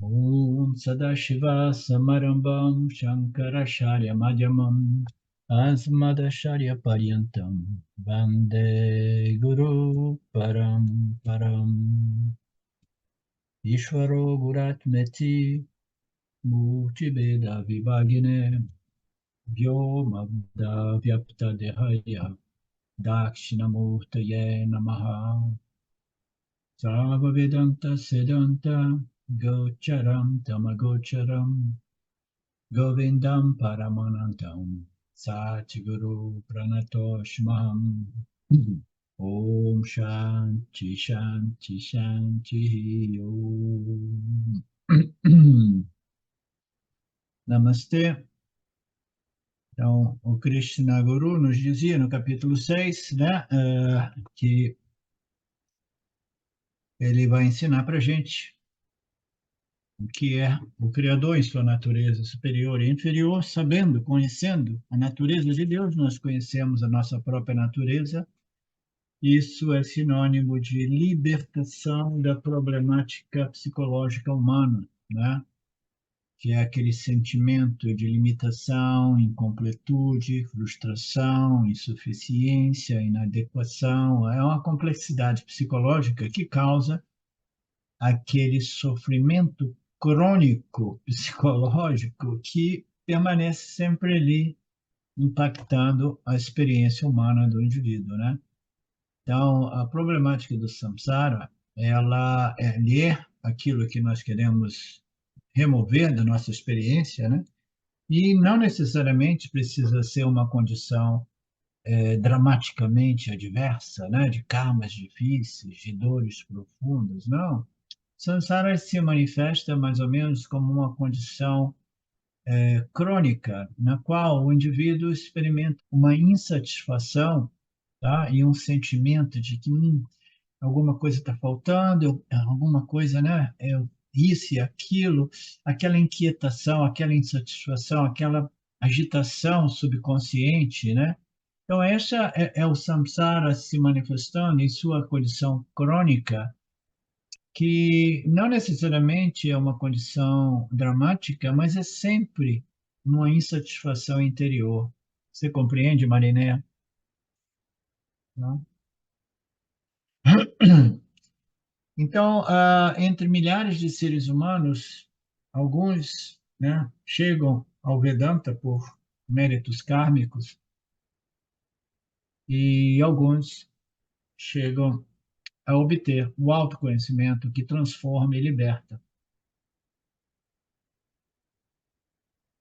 Om Sadashiva Samarambam Shankaracharya Madhyamam Asmadacharya Paryantam Vande Guru Param Ishvaro Guratmeti Murtibeda Vibhagine Vyomabda Vyapta Dehaya Dakshinamurtaye Namaha Sarva-Vedanta Siddhanta Gocharam Tamagocharam Govindam Paramanantam Satguru Pranatoshmam Om Shanti Shanti Shanti Om Namastê. Então, o Krishna Guru nos dizia no capítulo 6, né, que ele vai ensinar para a gente o que é o Criador em sua natureza superior e inferior, sabendo, conhecendo a natureza de Deus, nós conhecemos a nossa própria natureza. Isso é sinônimo de libertação da problemática psicológica humana, né? Que é aquele sentimento de limitação, incompletude, frustração, insuficiência, inadequação. É uma complexidade psicológica que causa aquele sofrimento crônico psicológico que permanece sempre ali, impactando a experiência humana do indivíduo, né? Então, a problemática do samsara, ela é ler aquilo que nós queremos remover da nossa experiência, né? E não necessariamente precisa ser uma condição dramaticamente adversa, né? De karmas difíceis, de dores profundas, não. Samsara se manifesta mais ou menos como uma condição crônica, na qual o indivíduo experimenta uma insatisfação, tá? E um sentimento de que alguma coisa está faltando, alguma coisa, né? Isso e aquilo, aquela inquietação, aquela insatisfação, aquela agitação subconsciente, né? Então, essa é o samsara se manifestando em sua condição crônica, que não necessariamente é uma condição dramática, mas é sempre uma insatisfação interior. Você compreende, Mariné? Não? Então, entre milhares de seres humanos, alguns, né, chegam ao Vedanta por méritos kármicos e alguns chegam a obter o autoconhecimento que transforma e liberta.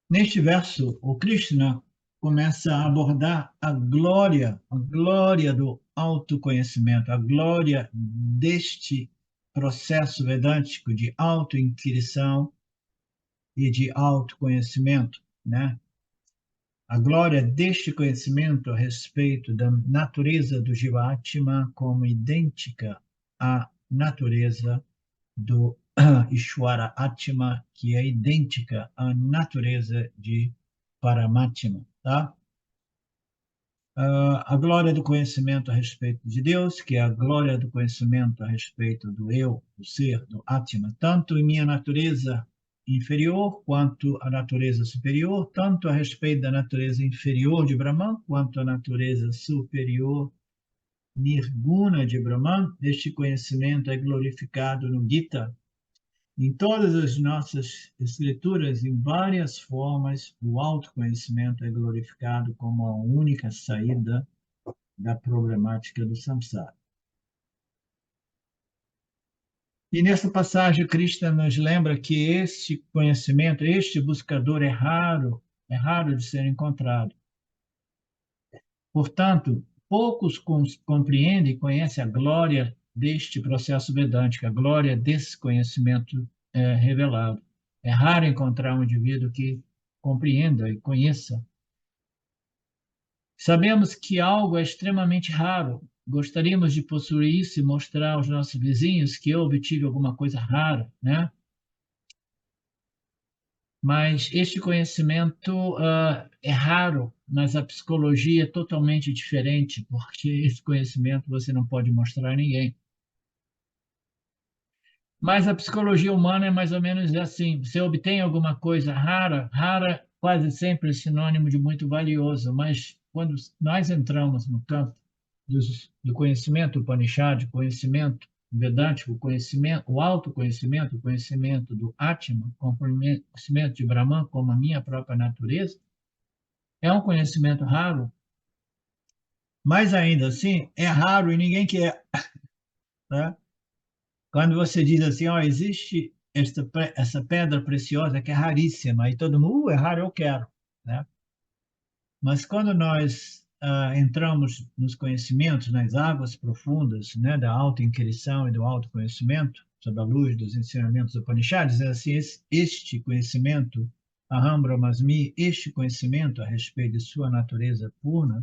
Neste verso, o Krishna começa a abordar a glória do autoconhecimento, a glória deste processo vedântico de autoinquirição e de autoconhecimento, né? A glória deste conhecimento a respeito da natureza do Jivatma como idêntica à natureza do Ishwara Atma, que é idêntica à natureza de Paramatma, tá? A glória do conhecimento a respeito de Deus, que é a glória do conhecimento a respeito do eu, do ser, do Atma, tanto em minha natureza inferior quanto a natureza superior, tanto a respeito da natureza inferior de Brahman quanto a natureza superior Nirguna de Brahman. Este conhecimento é glorificado no Gita. Em todas as nossas escrituras, em várias formas, o autoconhecimento é glorificado como a única saída da problemática do samsara. E nessa passagem, Krishna nos lembra que este conhecimento, este buscador é raro de ser encontrado. Portanto, poucos compreendem e conhecem a glória deste processo vedântico, a glória desse conhecimento revelado. É raro encontrar um indivíduo que compreenda e conheça. Sabemos que algo é extremamente raro. Gostaríamos de possuir isso e mostrar aos nossos vizinhos que eu obtive alguma coisa rara, né? Mas este conhecimento é raro, mas a psicologia é totalmente diferente, porque esse conhecimento você não pode mostrar a ninguém. Mas a psicologia humana é mais ou menos assim. Você obtém alguma coisa rara, rara quase sempre é sinônimo de muito valioso, mas quando nós entramos no campo do conhecimento Upanishad, conhecimento vedântico, conhecimento, o autoconhecimento, o conhecimento do Atma, o conhecimento de Brahman como a minha própria natureza, é um conhecimento raro, mas ainda assim é raro e ninguém quer, né? Quando você diz assim, ó, existe essa pedra preciosa que é raríssima, e todo mundo, é raro, eu quero, né? Mas quando nós entramos nos conhecimentos, nas águas profundas, né, da auto-inquirição e do autoconhecimento, sob a luz dos ensinamentos Upanishads, é assim, este conhecimento, Aham Brahmasmi, este conhecimento a respeito de sua natureza pura,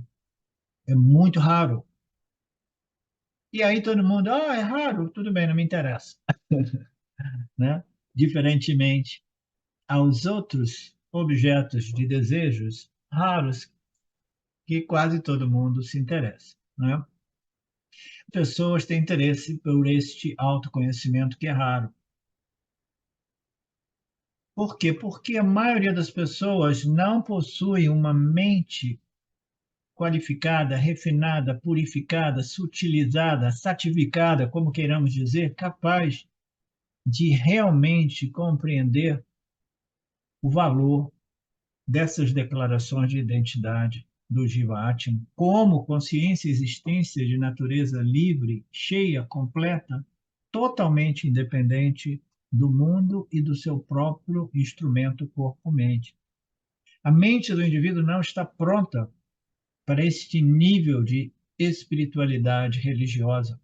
é muito raro. E aí todo mundo, é raro, tudo bem, não me interessa, né? Diferentemente aos outros objetos de desejos raros que quase todo mundo se interessa, né? Pessoas têm interesse por este autoconhecimento que é raro. Por quê? Porque a maioria das pessoas não possui uma mente qualificada, refinada, purificada, sutilizada, satificada, como queiramos dizer, capaz de realmente compreender o valor dessas declarações de identidade do Jiva Atma como consciência e existência de natureza livre, cheia, completa, totalmente independente do mundo e do seu próprio instrumento corpo-mente. A mente do indivíduo não está pronta para este nível de espiritualidade religiosa.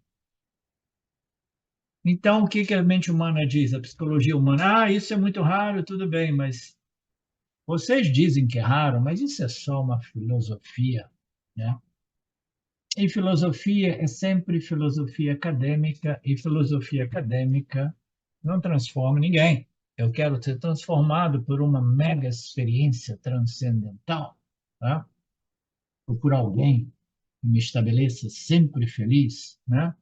Então, o que a mente humana diz? A psicologia humana, isso é muito raro, tudo bem, mas vocês dizem que é raro, mas isso é só uma filosofia, né? E filosofia é sempre filosofia acadêmica, e filosofia acadêmica não transforma ninguém. Eu quero ser transformado por uma mega experiência transcendental, tá? Ou por alguém que me estabeleça sempre feliz, né?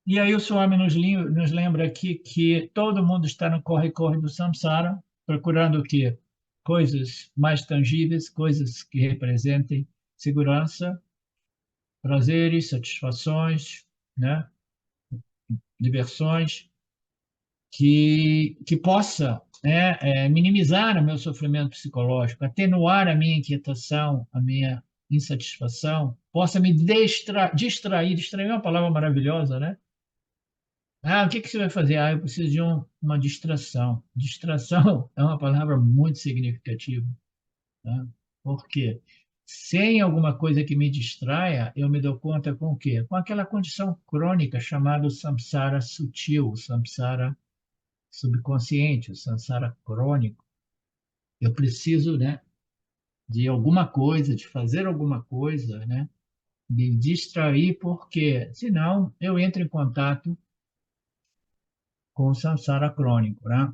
E aí o Swami nos lembra aqui que todo mundo está no corre-corre do samsara, procurando o quê? Coisas mais tangíveis, coisas que representem segurança, prazeres, satisfações, né? Diversões, que possa, né, minimizar o meu sofrimento psicológico, atenuar a minha inquietação, a minha insatisfação, possa me distrair é uma palavra maravilhosa, né? O que você vai fazer? Eu preciso de uma distração. Distração é uma palavra muito significativa, tá? Por quê? Sem alguma coisa que me distraia, eu me dou conta com o quê? Com aquela condição crônica chamada samsara sutil, o samsara subconsciente, o samsara crônico. Eu preciso, né, de alguma coisa, de fazer alguma coisa, né, de distrair, porque senão eu entro em contato com o samsara crônico, né?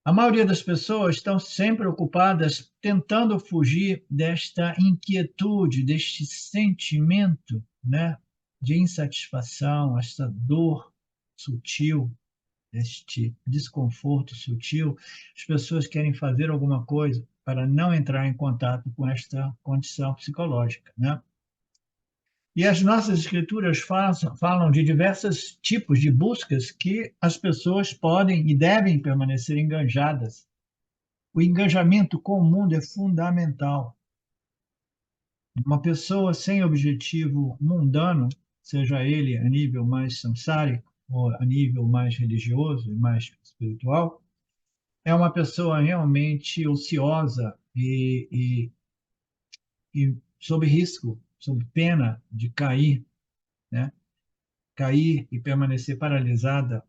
A maioria das pessoas estão sempre ocupadas tentando fugir desta inquietude, deste sentimento, né, de insatisfação, esta dor sutil, este desconforto sutil. As pessoas querem fazer alguma coisa para não entrar em contato com esta condição psicológica, né? E as nossas escrituras falam de diversos tipos de buscas que as pessoas podem e devem permanecer enganjadas. O engajamento com o mundo é fundamental. Uma pessoa sem objetivo mundano, seja ele a nível mais samsárico ou a nível mais religioso e mais espiritual, é uma pessoa realmente ociosa e sob risco, sob pena de cair, né? Cair e permanecer paralisada,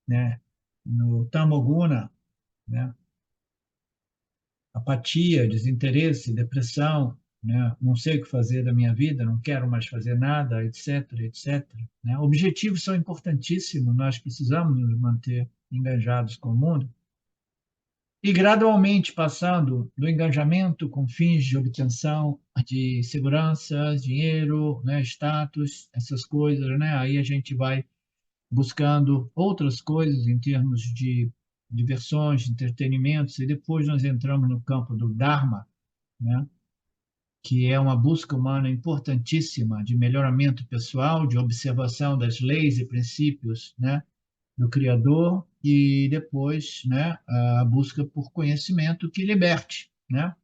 né? No tamoguna, né? Apatia, desinteresse, depressão, né? Não sei o que fazer da minha vida, não quero mais fazer nada, etc, etc. Né? Objetivos são importantíssimos, nós precisamos nos manter engajados com o mundo, e gradualmente passando do engajamento com fins de obtenção de segurança, dinheiro, né, status, essas coisas, né? Aí a gente vai buscando outras coisas em termos de diversões, entretenimentos, e depois nós entramos no campo do Dharma, né? Que é uma busca humana importantíssima de melhoramento pessoal, de observação das leis e princípios, né, do Criador, e depois, né, a busca por conhecimento que liberte, né?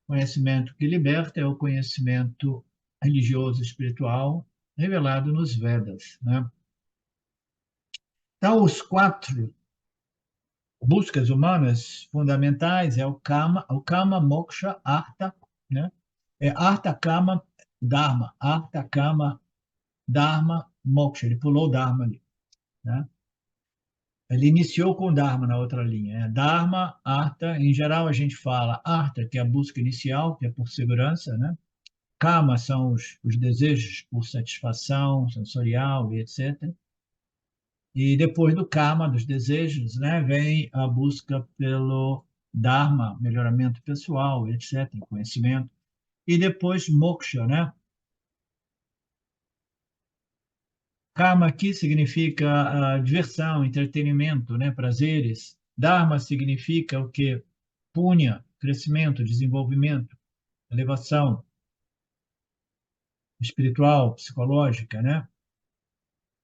Conhecimento que liberta é o conhecimento religioso espiritual revelado nos Vedas, né? Então, os quatro buscas humanas fundamentais é o kama, moksha, artha, né? É artha, kama, dharma, artha, kama, dharma, moksha. Ele pulou o dharma ali, né? Ele iniciou com dharma na outra linha, né? Dharma, artha, em geral a gente fala artha, que é a busca inicial, que é por segurança, né? Kama são os desejos por satisfação sensorial e etc. E depois do karma, dos desejos, né, vem a busca pelo dharma, melhoramento pessoal, etc., conhecimento. E depois moksha, né? Karma aqui significa diversão, entretenimento, né, prazeres. Dharma significa o quê? Punya, crescimento, desenvolvimento, elevação espiritual, psicológica, né?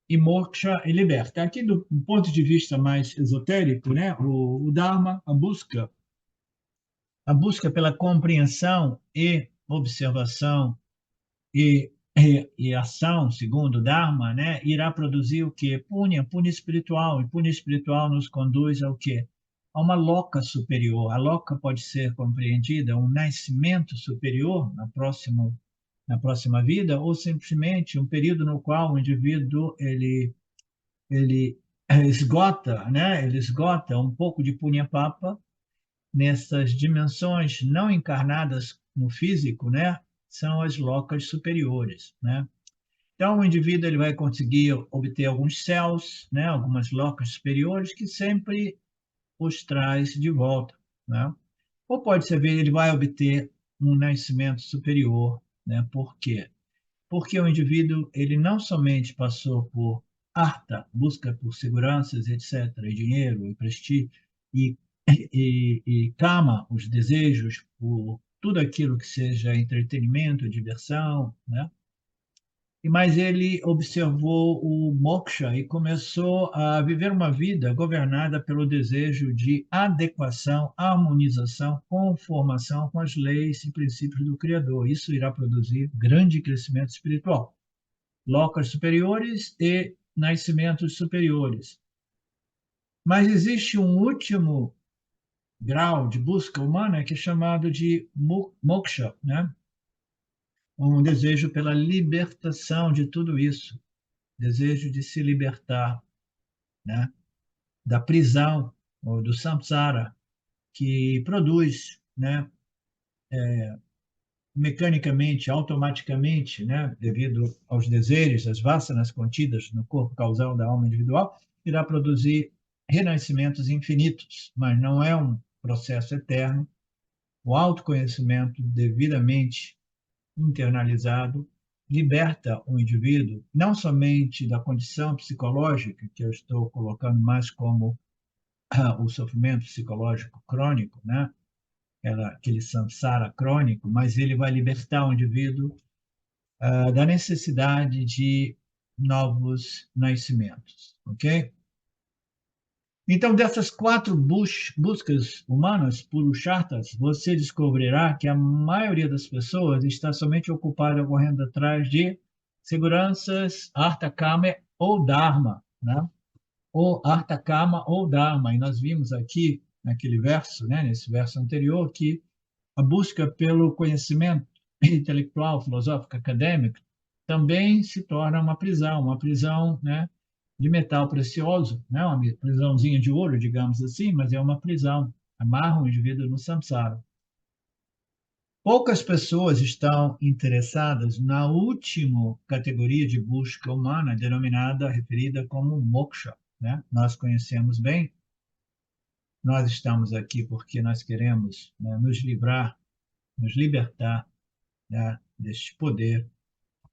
E moksha e liberta. Aqui, do ponto de vista mais esotérico, né, o Dharma, a busca pela compreensão e observação e ação, segundo o Dharma, né, irá produzir o quê? Punya, punya espiritual. E punya espiritual nos conduz ao quê? A uma loca superior. A loca pode ser compreendida um nascimento superior na próxima vida, ou simplesmente um período no qual o indivíduo ele esgota, né? Ele esgota um pouco de punya papa nessas dimensões não encarnadas no físico, né? São as locas superiores, né? Então, o indivíduo ele vai conseguir obter alguns céus, né? Algumas locas superiores que sempre os traz de volta, né? Ou pode ser ele vai obter um nascimento superior, né? Por quê? Porque o indivíduo ele não somente passou por harta, busca por seguranças, etc., e dinheiro, e prestígio, e, e kama, os desejos por tudo aquilo que seja entretenimento, diversão, né? Mas ele observou o moksha e começou a viver uma vida governada pelo desejo de adequação, harmonização, conformação com as leis e princípios do Criador. Isso irá produzir grande crescimento espiritual, locas superiores e nascimentos superiores. Mas existe um último grau de busca humana que é chamado de moksha, né? Um desejo pela libertação de tudo isso, desejo de se libertar, né, da prisão ou do samsara que produz, né, mecanicamente, automaticamente, né, devido aos desejos, às vássanas contidas no corpo causal da alma individual, irá produzir renascimentos infinitos, mas não é um processo eterno. O autoconhecimento devidamente internalizado liberta o indivíduo não somente da condição psicológica, que eu estou colocando mais como o sofrimento psicológico crônico, né? Aquele samsara crônico, mas ele vai libertar o indivíduo da necessidade de novos nascimentos, ok? Então, dessas quatro buscas humanas, purusharthas, você descobrirá que a maioria das pessoas está somente ocupada correndo atrás de seguranças, artha, kama ou dharma, né? Ou artha, kama ou dharma. E nós vimos aqui, naquele verso, né, nesse verso anterior, que a busca pelo conhecimento intelectual, filosófico, acadêmico, também se torna uma prisão, né, de metal precioso, né, uma prisãozinha de ouro, digamos assim, mas é uma prisão, amarra o indivíduo no samsara. Poucas pessoas estão interessadas na última categoria de busca humana, denominada, referida como moksha, né? Nós conhecemos bem Nós estamos aqui porque nós queremos, né, nos livrar, nos libertar, né, deste poder,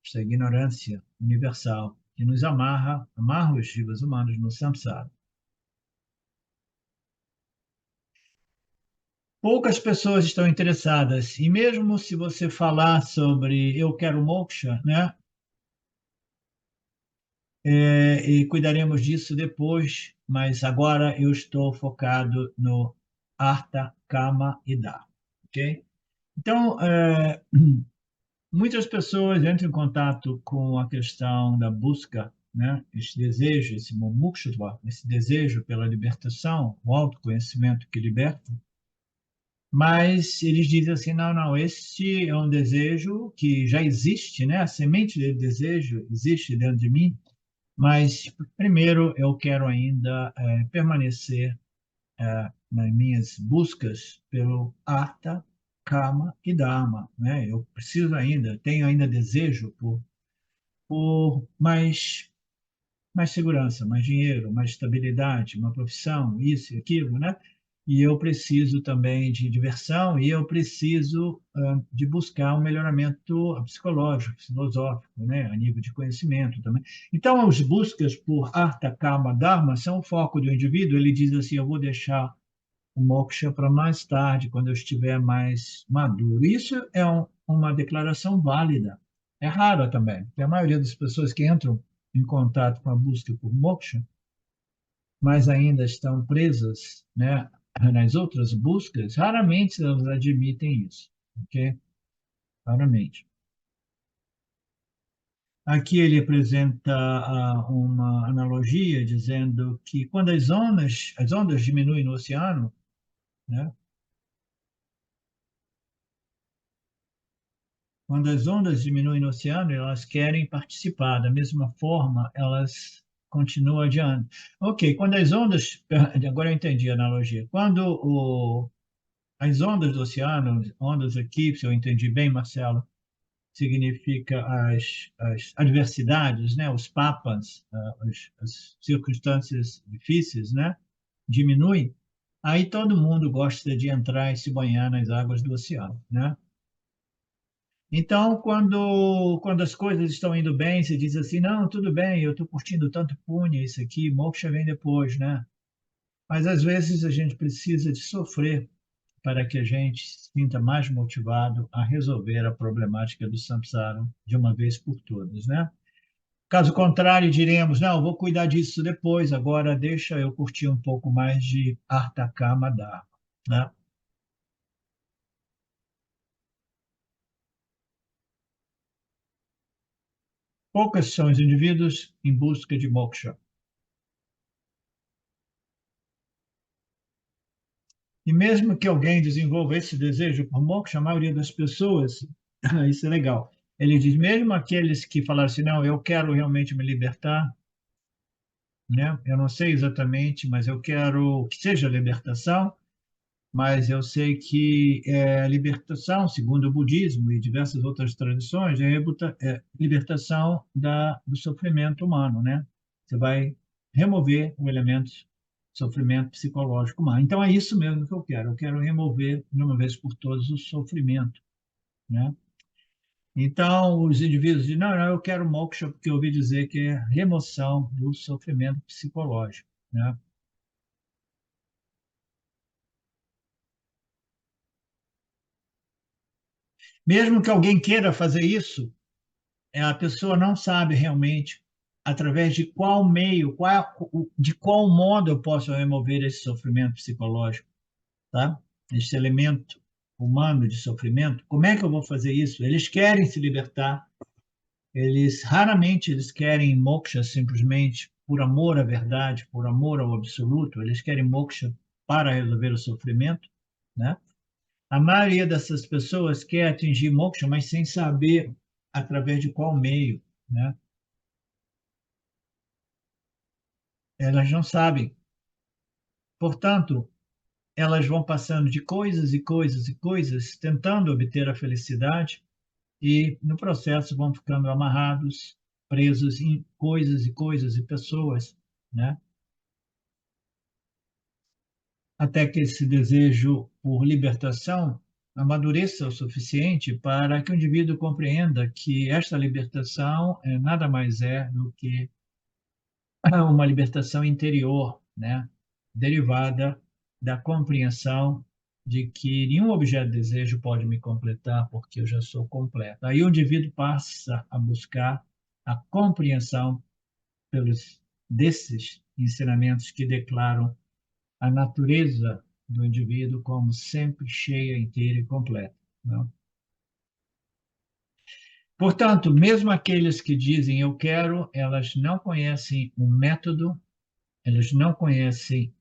desta ignorância universal que nos amarra os jivas humanos no samsara. Poucas pessoas estão interessadas, e mesmo se você falar sobre eu quero moksha, né, e cuidaremos disso depois, mas agora eu estou focado no Artha, Kama e Dharma, ok? Então, muitas pessoas entram em contato com a questão da busca, né? Esse desejo, esse mumukshutva, esse desejo pela libertação, o autoconhecimento que liberta, mas eles dizem assim, não, não, este é um desejo que já existe, né? A semente de desejo existe dentro de mim, mas primeiro eu quero ainda permanecer nas minhas buscas pelo Artha, Kama e Dharma, né? Eu preciso ainda, tenho ainda desejo por mais segurança, mais dinheiro, mais estabilidade, uma profissão, isso e aquilo, né? E eu preciso também de diversão e eu preciso de buscar um melhoramento psicológico, filosófico, né? A nível de conhecimento também. Então, as buscas por Artha, Kama, Dharma são o foco do indivíduo. Ele diz assim, eu vou deixar o moksha para mais tarde, quando eu estiver mais maduro. Isso é uma declaração válida. É rara também, porque a maioria das pessoas que entram em contato com a busca por moksha, mas ainda estão presas, né, nas outras buscas, raramente elas admitem isso, ok? Raramente. Aqui ele apresenta uma analogia dizendo que quando as ondas diminuem no oceano, né, quando as ondas diminuem no oceano, elas querem participar. Da mesma forma, elas continuam adiante. Ok, quando as ondas. Agora eu entendi a analogia. Quando as ondas do oceano, ondas aqui, se eu entendi bem, Marcelo, significa as adversidades, né? Os papas, as circunstâncias difíceis, né? Diminuem. Aí todo mundo gosta de entrar e se banhar nas águas do oceano, né? Então, quando as coisas estão indo bem, você diz assim, não, tudo bem, eu estou curtindo tanto punha, isso aqui, moksha vem depois, né? Mas às vezes a gente precisa de sofrer para que a gente se sinta mais motivado a resolver a problemática do samsara de uma vez por todas, né? Caso contrário, diremos, não, vou cuidar disso depois, agora deixa eu curtir um pouco mais de Artha Kama Dharma, né? Poucas são os indivíduos em busca de moksha. E mesmo que alguém desenvolva esse desejo por moksha, a maioria das pessoas, isso é legal. Ele diz, mesmo aqueles que falaram assim, não, eu quero realmente me libertar, né? Eu não sei exatamente, mas eu quero que seja libertação, mas eu sei que a libertação, segundo o budismo e diversas outras tradições, é libertação do sofrimento humano, né? Você vai remover o elemento sofrimento psicológico humano. Então é isso mesmo que eu quero. Eu quero remover de uma vez por todas o sofrimento, né? Então os indivíduos dizem, não, não, eu quero moksha porque eu ouvi dizer que é remoção do sofrimento psicológico, né? Mesmo que alguém queira fazer isso, a pessoa não sabe realmente através de qual meio, de qual modo eu posso remover esse sofrimento psicológico, tá? Esse elemento humano de sofrimento. Como é que eu vou fazer isso? Eles querem se libertar, raramente eles querem moksha simplesmente por amor à verdade, por amor ao absoluto, eles querem moksha para resolver o sofrimento, né? A maioria dessas pessoas quer atingir moksha, mas sem saber através de qual meio, né? Elas não sabem. Portanto, elas vão passando de coisas e coisas e coisas, tentando obter a felicidade, e no processo vão ficando amarrados, presos em coisas e coisas e pessoas, né? até que esse desejo por libertação amadureça o suficiente para que o indivíduo compreenda que esta libertação nada mais é do que uma libertação interior, né? Derivada da compreensão de que nenhum objeto de desejo pode me completar porque eu já sou completo. Aí o indivíduo passa a buscar a compreensão pelos desses ensinamentos que declaram a natureza do indivíduo como sempre cheia, inteira e completa. Não? Portanto, mesmo aqueles que dizem eu quero, elas não conhecem o método, elas não conhecem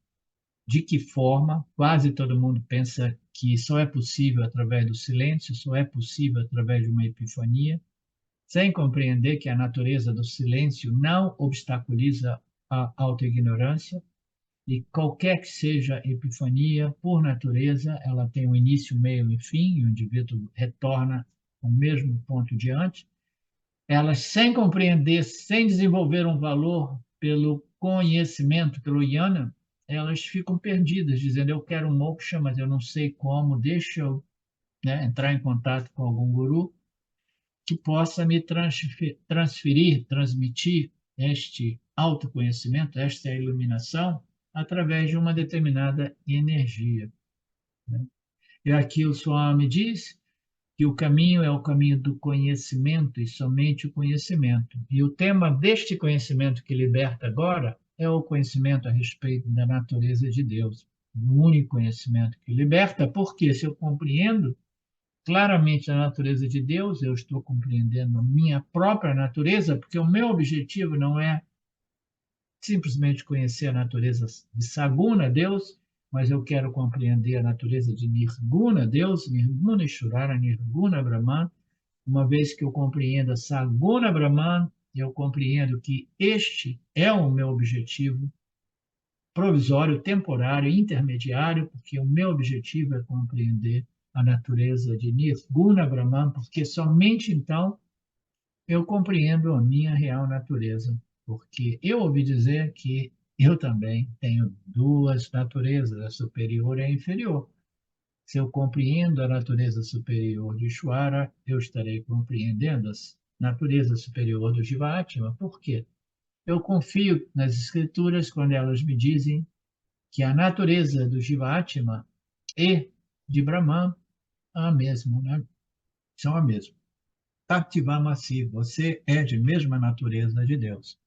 de que forma. Quase todo mundo pensa que só é possível através do silêncio, só é possível através de uma epifania, sem compreender que a natureza do silêncio não obstaculiza a autoignorância, e qualquer que seja a epifania, por natureza, ela tem um início, meio e fim, e o indivíduo retorna ao mesmo ponto de antes. Elas, sem compreender, sem desenvolver um valor pelo conhecimento, pelo jnana, elas ficam perdidas, dizendo, eu quero um moksha, mas eu não sei como, deixa eu, né, entrar em contato com algum guru que possa me transferir, transmitir este autoconhecimento, esta iluminação, através de uma determinada energia. Né? E aqui o Swami diz que o caminho é o caminho do conhecimento e somente o conhecimento. E o tema deste conhecimento que liberta agora é o conhecimento a respeito da natureza de Deus. O único conhecimento que liberta, porque se eu compreendo claramente a natureza de Deus, eu estou compreendendo a minha própria natureza, porque o meu objetivo não é simplesmente conhecer a natureza de Saguna, Deus, mas eu quero compreender a natureza de Nirguna, Deus, Nirguna Ishvara, Nirguna Brahman. Uma vez que eu compreendo a Saguna Brahman, eu compreendo que este é o meu objetivo provisório, temporário, intermediário, porque o meu objetivo é compreender a natureza de Nirguna Brahman, porque somente então eu compreendo a minha real natureza, porque eu ouvi dizer que eu também tenho duas naturezas, a superior e a inferior. Se eu compreendo a natureza superior de Ishvara, eu estarei compreendendo a natureza superior do Jivatma. Por quê? Eu confio nas escrituras quando elas me dizem que a natureza do Jivatma e de Brahman é a mesma, né? São a mesma. Tativamasi, você é de mesma natureza de Deus.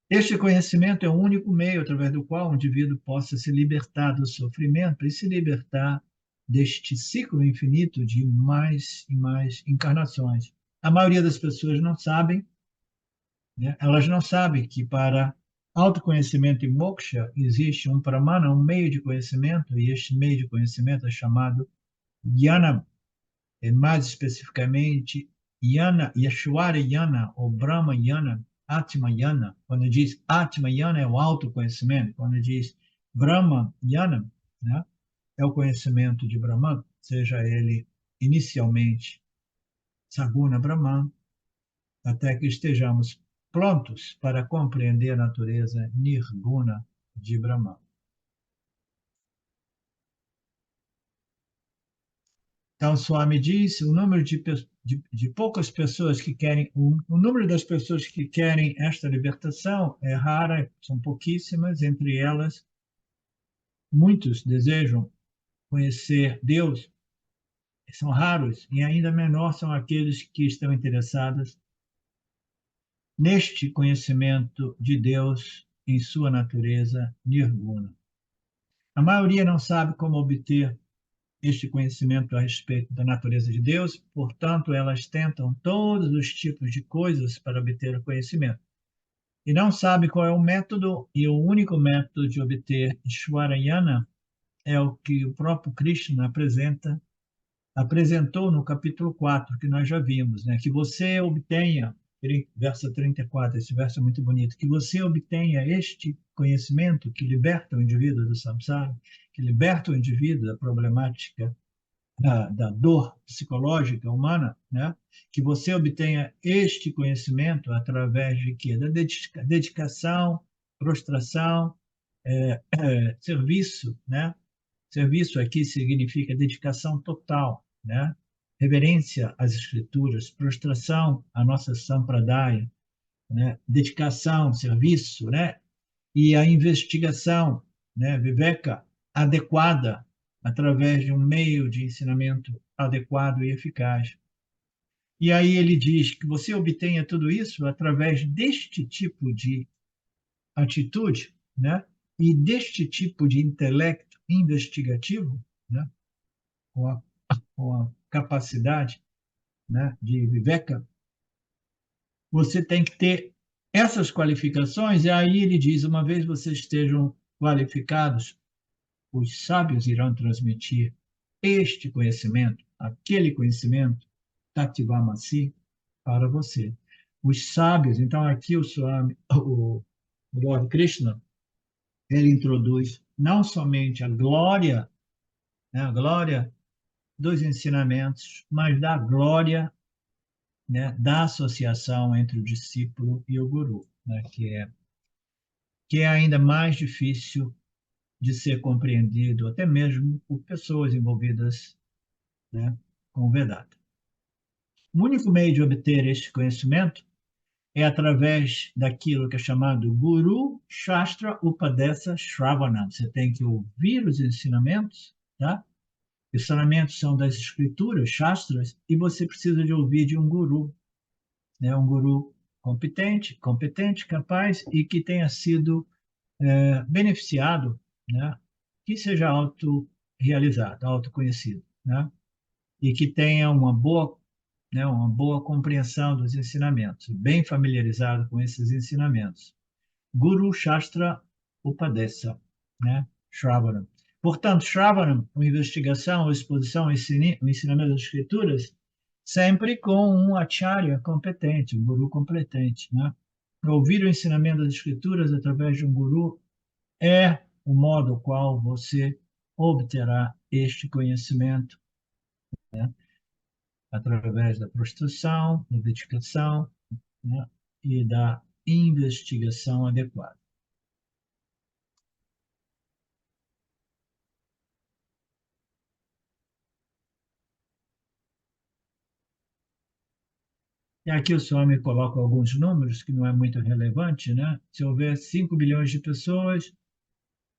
Este conhecimento é o único meio através do qual o indivíduo possa se libertar do sofrimento e se libertar deste ciclo infinito de mais e mais encarnações. A maioria das pessoas não sabem, né? Elas não sabem que para autoconhecimento e moksha existe um pramana, um meio de conhecimento, e este meio de conhecimento é chamado jnana, mais especificamente, Yana, Yeshwara Yana, ou Brahma Yana, Atma Yana. Quando diz Atma Yana é o autoconhecimento, quando diz Brahma Yana, né, é o conhecimento de Brahman, seja ele inicialmente Saguna Brahman, até que estejamos prontos para compreender a natureza Nirguna de Brahman. Então, Swami diz, o número de poucas pessoas que querem, o número das pessoas que querem esta libertação é rara, são pouquíssimas, entre elas, muitos desejam conhecer Deus, são raros, e ainda menor são aqueles que estão interessados neste conhecimento de Deus em sua natureza nirguna. A maioria não sabe como obter este conhecimento a respeito da natureza de Deus, portanto, elas tentam todos os tipos de coisas para obter o conhecimento. E não sabe qual é o método, e o único método de obter Ishvarayana é o que o próprio Krishna apresentou no capítulo 4, que nós já vimos, né? Que você obtenha, verso 34, esse verso é muito bonito, que você obtenha este conhecimento que liberta o indivíduo do samsara, que liberta o indivíduo da problemática da dor psicológica humana, né? Que você obtenha este conhecimento através de quê? Da dedicação, prostração, serviço, né? Serviço aqui significa dedicação total, né? Reverência às escrituras, prostração à nossa sampradaya, né? Dedicação, serviço, né? E a investigação, né? Viveka adequada através de um meio de ensinamento adequado e eficaz. E aí ele diz que você obtenha tudo isso através deste tipo de atitude, né? E deste tipo de intelecto investigativo, né? Com a capacidade, né? De viveka, você tem que ter essas qualificações. E aí ele diz, uma vez vocês estejam qualificados, os sábios irão transmitir este conhecimento, aquele conhecimento, Tativamasi, para você. Os sábios, então aqui o Lord Krishna, ele introduz não somente a glória, né, a glória dos ensinamentos, mas da glória, né, da associação entre o discípulo e o guru, né, que é ainda mais difícil de ser compreendido, até mesmo por pessoas envolvidas, né, com o Vedanta. O único meio de obter este conhecimento é através daquilo que é chamado Guru Shastra Upadesa Shravanam. Você tem que ouvir os ensinamentos, tá? Os ensinamentos são das escrituras, Shastras, e você precisa de ouvir de um guru, né? Um guru competente, capaz e que tenha sido beneficiado, né? Que seja auto-realizado, autoconhecido, né? E que tenha uma boa compreensão dos ensinamentos, bem familiarizado com esses ensinamentos. Guru Shastra Upadesa, né? Shravanam. Portanto, Shravanam, uma investigação, uma exposição, um ensinamento das escrituras, sempre com um acharya competente, um guru competente, né? Ouvir o ensinamento das escrituras através de um guru é o modo qual você obterá este conhecimento, né? Através da prostração, da dedicação, né? E da investigação adequada. E aqui o Swami coloca alguns números que não é muito relevante, né? Se houver 5 bilhões de pessoas,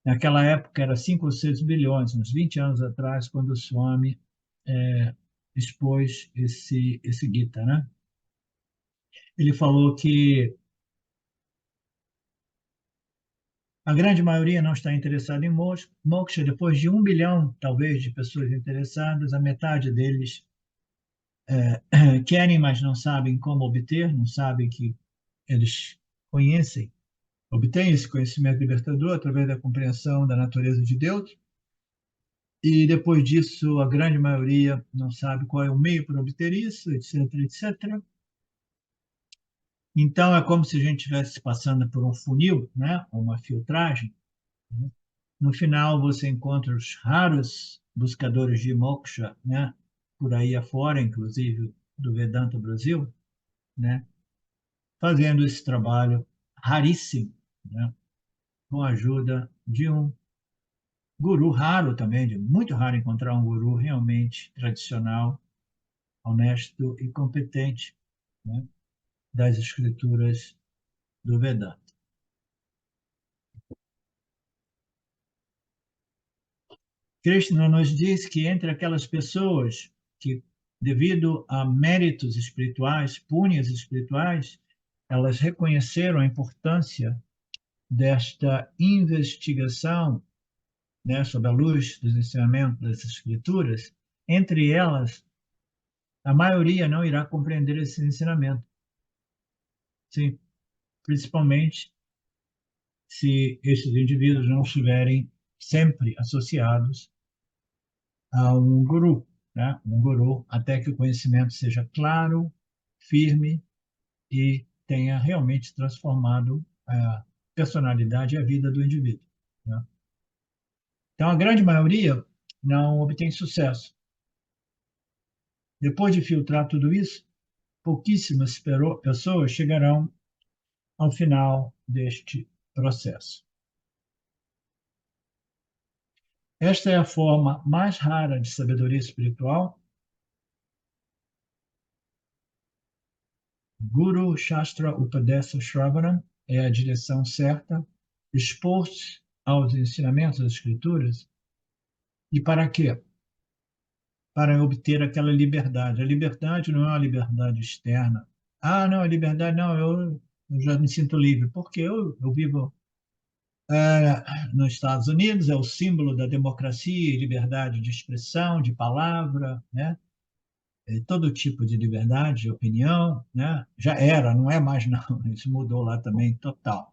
naquela época era 5 ou 6 bilhões, uns 20 anos atrás, quando o Swami expôs esse Gita, né? Ele falou que a grande maioria não está interessada em moksha. Depois de 1 bilhão, talvez, de pessoas interessadas, a metade deles querem, mas não sabem como obter, não sabem que eles conhecem, obtêm esse conhecimento libertador através da compreensão da natureza de Deus. E depois disso, a grande maioria não sabe qual é o meio para obter isso, etc, etc. Então, é como se a gente estivesse passando por um funil, né? Uma filtragem. No final, você encontra os raros buscadores de moksha, né? Por aí afora, inclusive do Vedanta Brasil, né? Fazendo esse trabalho raríssimo, né? Com a ajuda de um guru raro também, de muito raro encontrar um guru realmente tradicional, honesto e competente, né? Das escrituras do Vedanta. Krishna nos diz que entre aquelas pessoas que, devido a méritos espirituais, punhas espirituais, elas reconheceram a importância desta investigação, né, sob a luz dos ensinamentos das escrituras. Entre elas, a maioria não irá compreender esse ensinamento. Sim, principalmente se esses indivíduos não estiverem sempre associados a um guru, né? Um guru, até que o conhecimento seja claro, firme e tenha realmente transformado a personalidade e a vida do indivíduo, né? Então, a grande maioria não obtém sucesso. Depois de filtrar tudo isso, pouquíssimas pessoas chegarão ao final deste processo. Esta é a forma mais rara de sabedoria espiritual. Guru Shastra Upadesa Shravanam é a direção certa, expor-se aos ensinamentos das Escrituras. E para quê? Para obter aquela liberdade. A liberdade não é uma liberdade externa. Ah, não, a liberdade não, eu já me sinto livre. Porque eu vivo nos Estados Unidos, é o símbolo da democracia e liberdade de expressão, de palavra, né? Todo tipo de liberdade de opinião, né? Já era, não é mais não, isso mudou lá também total,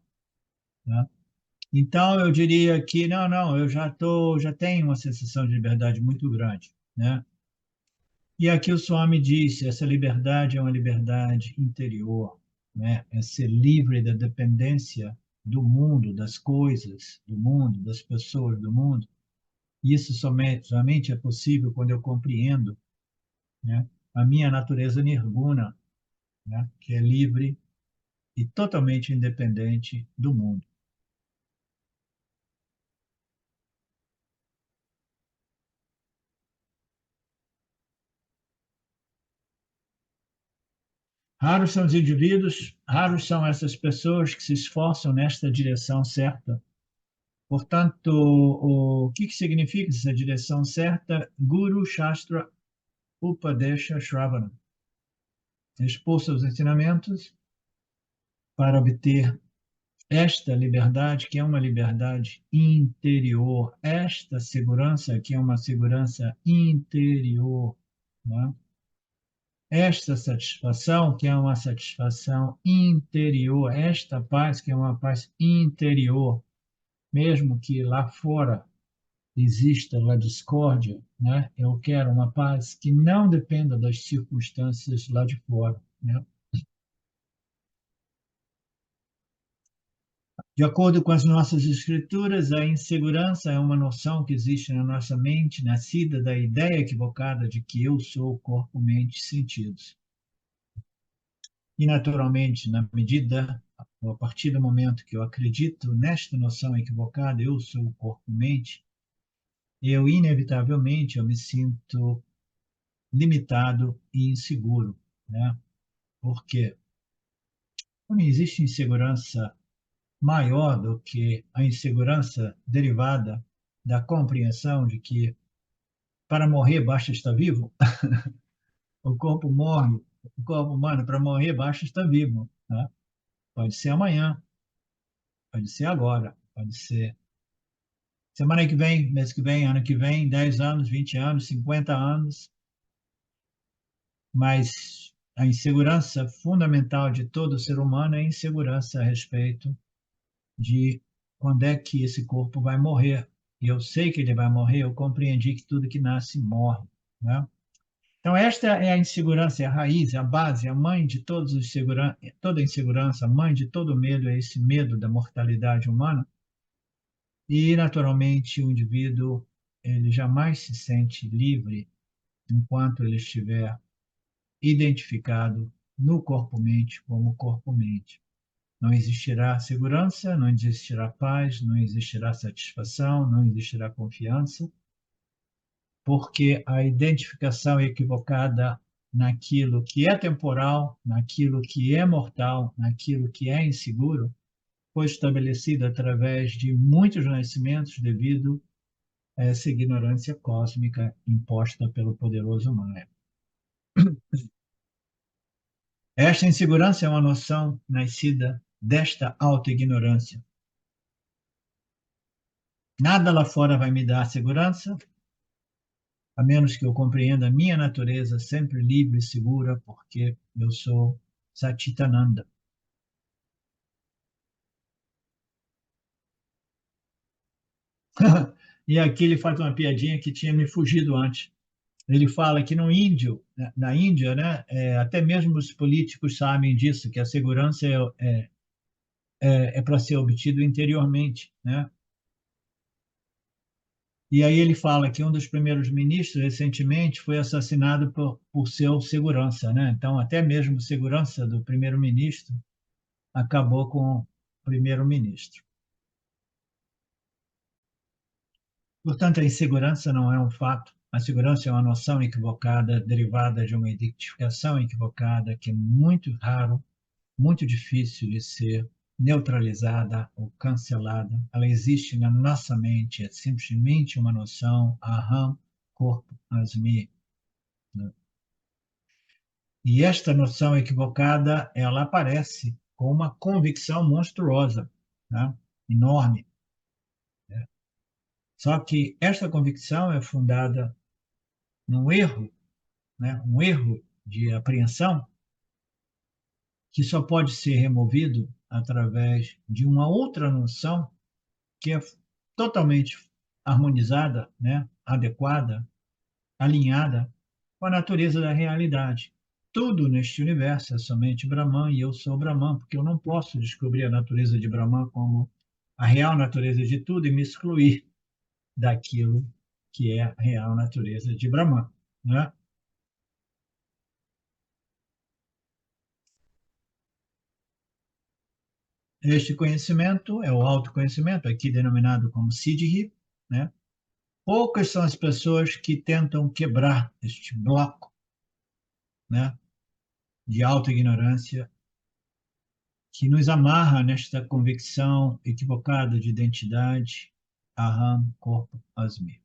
né? Então eu diria que não, não, já tenho uma sensação de liberdade muito grande, né? E aqui o Swami disse, essa liberdade é uma liberdade interior, né? É ser livre da dependência do mundo, das coisas do mundo, das pessoas do mundo. Isso somente é possível quando eu compreendo, né, a minha natureza nirguna, né, que é livre e totalmente independente do mundo. Raros são os indivíduos, raros são essas pessoas que se esforçam nesta direção certa. Portanto, o que significa essa direção certa? Guru Shastra Upadesha Shravana. Expor seus ensinamentos para obter esta liberdade, que é uma liberdade interior, esta segurança, que é uma segurança interior, né? Esta satisfação, que é uma satisfação interior, esta paz, que é uma paz interior, mesmo que lá fora exista a discórdia, né? Eu quero uma paz que não dependa das circunstâncias lá de fora, né? De acordo com as nossas escrituras, a insegurança é uma noção que existe na nossa mente, nascida da ideia equivocada de que eu sou corpo, mente e sentidos. E, naturalmente, na medida, ou a partir do momento que eu acredito nesta noção equivocada, eu sou corpo, mente, eu, inevitavelmente, eu me sinto limitado e inseguro, né? Porque não existe insegurança maior do que a insegurança derivada da compreensão de que para morrer basta estar vivo. O corpo morre, o corpo humano para morrer basta estar vivo, né? Pode ser amanhã, pode ser agora, pode ser semana que vem, mês que vem, ano que vem, 10 anos, 20 anos, 50 anos, mas a insegurança fundamental de todo ser humano é a insegurança a respeito de quando é que esse corpo vai morrer. E eu sei que ele vai morrer, eu compreendi que tudo que nasce morre, né? Então, esta é a insegurança, é a raiz, é a base, é a mãe de todos os toda insegurança, a mãe de todo medo, é esse medo da mortalidade humana. E, naturalmente, o indivíduo ele jamais se sente livre enquanto ele estiver identificado no corpo-mente como corpo-mente. Não existirá segurança, não existirá paz, não existirá satisfação, não existirá confiança, porque a identificação equivocada naquilo que é temporal, naquilo que é mortal, naquilo que é inseguro, foi estabelecida através de muitos nascimentos devido a essa ignorância cósmica imposta pelo poderoso Maya. Esta insegurança é uma noção nascida desta auto-ignorância. Nada lá fora vai me dar segurança, a menos que eu compreenda a minha natureza sempre livre e segura, porque eu sou Satitananda. E aqui ele faz uma piadinha que tinha me fugido antes. Ele fala que no índio, na Índia, né, até mesmo os políticos sabem disso, que a segurança é para ser obtido interiormente, né? E aí ele fala que um dos primeiros ministros recentemente foi assassinado por seu segurança, né? Então até mesmo segurança do primeiro-ministro acabou com o primeiro-ministro. Portanto, a insegurança não é um fato. A segurança é uma noção equivocada, derivada de uma identificação equivocada, que é muito raro, muito difícil de ser neutralizada ou cancelada. Ela existe na nossa mente, é simplesmente uma noção, aham, corpo, asmi. Né? E esta noção equivocada, ela aparece com uma convicção monstruosa, né? Enorme. Né? Só que esta convicção é fundada num erro, né? Um erro de apreensão que só pode ser removido através de uma outra noção que é totalmente harmonizada, né? Adequada, alinhada com a natureza da realidade. Tudo neste universo é somente Brahman e eu sou Brahman, porque eu não posso descobrir a natureza de Brahman como a real natureza de tudo e me excluir daquilo que é a real natureza de Brahman, né? Este conhecimento é o autoconhecimento, aqui denominado como Siddhi, né? Poucas são as pessoas que tentam quebrar este bloco, né, de autoignorância que nos amarra nesta convicção equivocada de identidade, aham, corpo, asmi.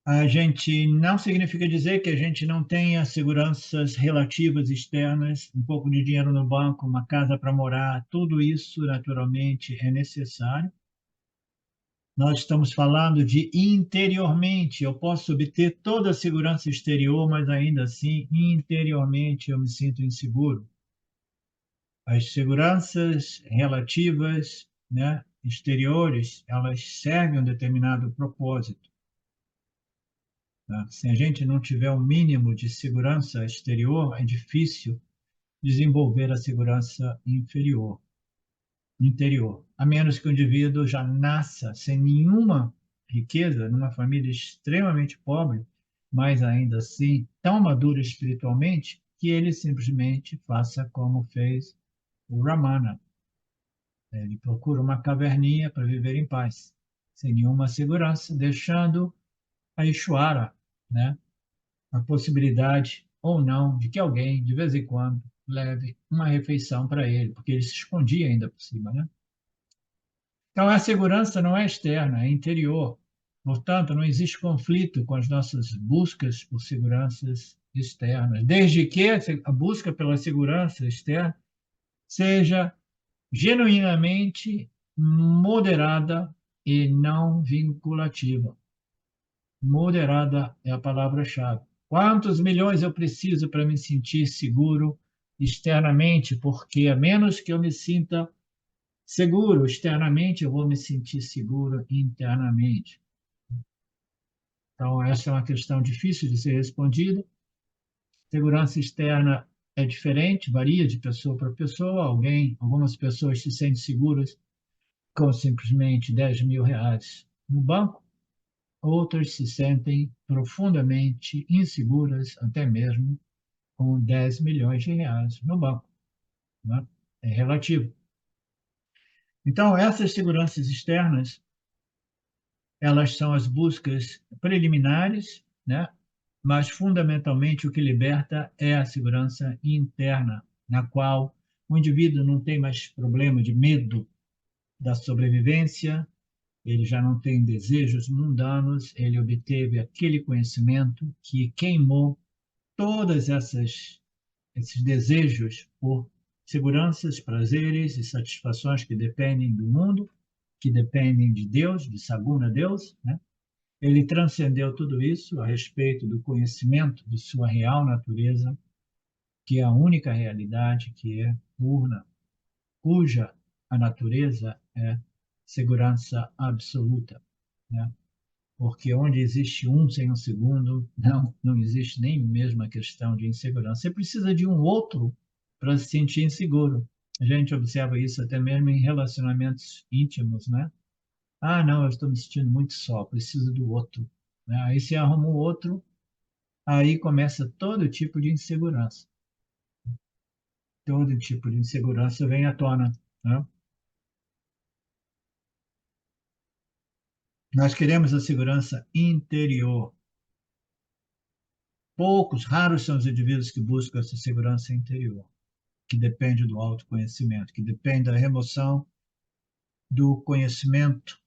A gente não significa dizer que a gente não tenha seguranças relativas externas, um pouco de dinheiro no banco, uma casa para morar, tudo isso naturalmente é necessário. Nós estamos falando de interiormente. Eu posso obter toda a segurança exterior, mas ainda assim, interiormente, eu me sinto inseguro. As seguranças relativas, né, exteriores, elas servem a um determinado propósito. Tá? Se a gente não tiver um mínimo de segurança exterior, é difícil desenvolver a segurança interior, a menos que o indivíduo já nasça sem nenhuma riqueza, numa família extremamente pobre, mas ainda assim tão maduro espiritualmente, que ele simplesmente faça como fez o Ramana. Ele procura uma caverninha para viver em paz, sem nenhuma segurança, deixando a Ishwara, né, a possibilidade ou não de que alguém, de vez em quando, leve uma refeição para ele, porque ele se escondia ainda por cima, né? Então, a segurança não é externa, é interior. Portanto, não existe conflito com as nossas buscas por seguranças externas, desde que a busca pela segurança externa seja genuinamente moderada e não vinculativa. Moderada é a palavra-chave. Quantos milhões eu preciso para me sentir seguro externamente? Porque a menos que eu me sinta seguro externamente, eu vou me sentir seguro internamente. Então, essa é uma questão difícil de ser respondida. Segurança externa é diferente, varia de pessoa para pessoa. Algumas pessoas se sentem seguras com simplesmente R$ 10.000 no banco, outras se sentem profundamente inseguras, até mesmo com R$ 10 milhões no banco. Né? É relativo. Então, essas seguranças externas, elas são as buscas preliminares, né? Mas fundamentalmente o que liberta é a segurança interna, na qual o indivíduo não tem mais problema de medo da sobrevivência, ele já não tem desejos mundanos, ele obteve aquele conhecimento que queimou todas essas esses desejos por seguranças, prazeres e satisfações que dependem do mundo, que dependem de Deus, de Saguna Deus, né? Ele transcendeu tudo isso a respeito do conhecimento de sua real natureza, que é a única realidade que é purna, cuja a natureza é segurança absoluta, né? Porque onde existe um sem um segundo, não existe nem mesmo a questão de insegurança. Você precisa de um outro para se sentir inseguro. A gente observa isso até mesmo em relacionamentos íntimos, né? Ah, não, eu estou me sentindo muito só, preciso do outro. Né? Aí você arruma um outro, aí começa todo tipo de insegurança. Todo tipo de insegurança vem à tona. né? Nós queremos a segurança interior. Poucos, raros são os indivíduos que buscam essa segurança interior, que depende do autoconhecimento, que depende da remoção do conhecimento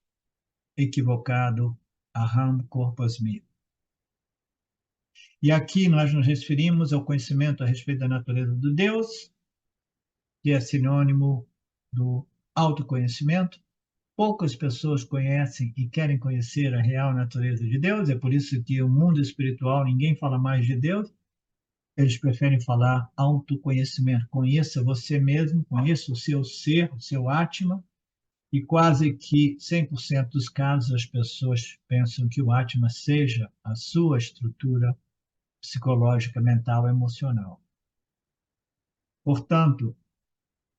equivocado, aham corpus me. E aqui nós nos referimos ao conhecimento a respeito da natureza do Deus, que é sinônimo do autoconhecimento. Poucas pessoas conhecem e querem conhecer a real natureza de Deus, é por isso que o mundo espiritual, ninguém fala mais de Deus, eles preferem falar autoconhecimento. Conheça você mesmo, conheça o seu ser, o seu Atma, e quase que 100% dos casos as pessoas pensam que o Atma seja a sua estrutura psicológica, mental, emocional. Portanto,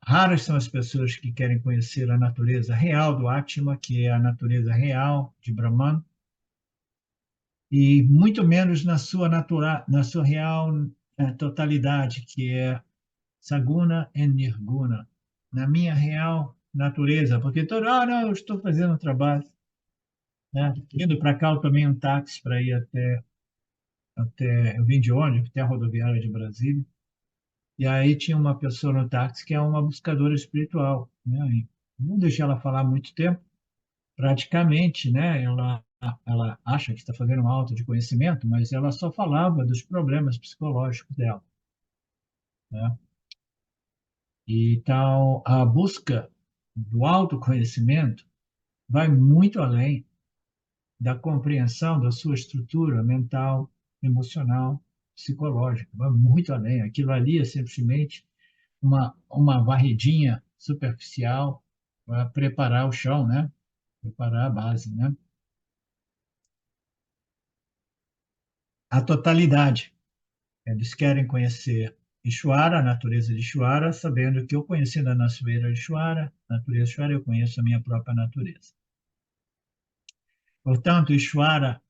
raras são as pessoas que querem conhecer a natureza real do Atma, que é a natureza real de Brahman, e muito menos na sua real totalidade, que é Saguna e Nirguna, na minha real natureza, porque não, eu estou fazendo um trabalho, né? Indo para cá, eu tomei um táxi para ir eu vim de ônibus até a rodoviária de Brasília, e aí tinha uma pessoa no táxi que é uma buscadora espiritual, né? E não deixei ela falar muito tempo, praticamente, né? Ela acha que está fazendo um auto de conhecimento, mas ela só falava dos problemas psicológicos dela, né? E então, a busca do autoconhecimento vai muito além da compreensão da sua estrutura mental, emocional, psicológica, vai muito além. Aquilo ali é simplesmente uma varridinha superficial para preparar o chão, né? Preparar a base, né? A totalidade. Eles querem conhecer Ishvara, a natureza de Ishvara, sabendo que eu conhecendo a natureza de Ishvara, eu conheço a minha própria natureza. Portanto, Ishvara,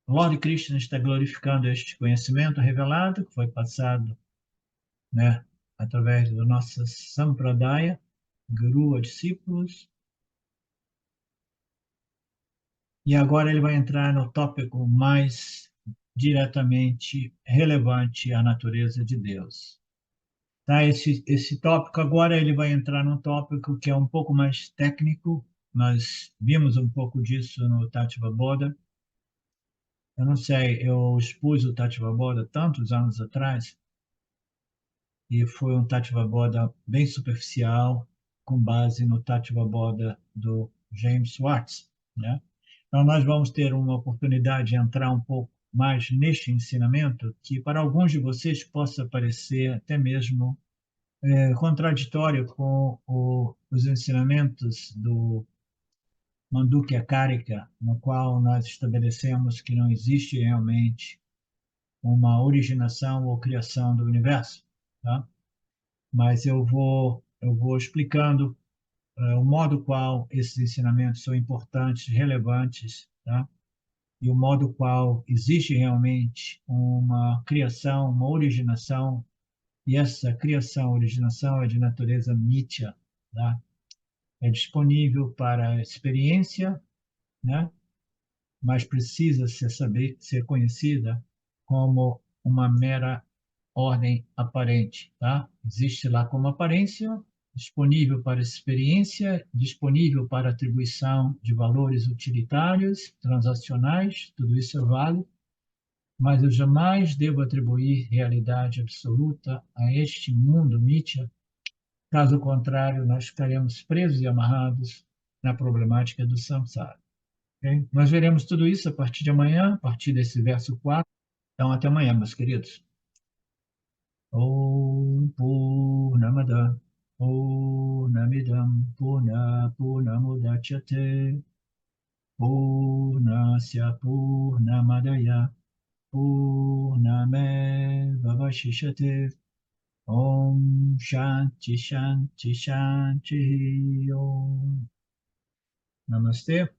Lord Krishna está glorificando este conhecimento revelado, que foi passado, né, através da nossa Sampradaya, Guru a discípulos. E agora ele vai entrar no tópico mais diretamente relevante à natureza de Deus. Tá? Esse tópico agora ele vai entrar num tópico que é um pouco mais técnico. Nós vimos um pouco disso no Tattva Bodha. Eu não sei, eu expus o Tattva Bodha tantos anos atrás e foi um Tattva Bodha bem superficial, com base no Tattva Bodha do James Schwartz, né? Então nós vamos ter uma oportunidade de entrar um pouco mais neste ensinamento que para alguns de vocês possa parecer até mesmo contraditório com os ensinamentos do Mandukya Karika, no qual nós estabelecemos que não existe realmente uma originação ou criação do universo, tá? Mas eu vou explicando o modo qual esses ensinamentos são importantes, relevantes, tá? E o modo qual existe realmente uma criação, uma originação, e essa criação, originação é de natureza nitya, tá? É disponível para experiência, né? Mas precisa ser conhecida como uma mera ordem aparente, tá? Existe lá como aparência, disponível para experiência, disponível para atribuição de valores utilitários, transacionais, tudo isso é válido, mas eu jamais devo atribuir realidade absoluta a este mundo Mithya. Caso contrário, nós ficaremos presos e amarrados na problemática do samsara. Okay? Nós veremos tudo isso a partir de amanhã, a partir desse verso 4. Então, até amanhã, meus queridos. Om Purnamada Purnamidam Purnamudachyate Purnasya Purnamadaya Purnamevavashishate Om Shanti Shanti Shanti Om. Namastê.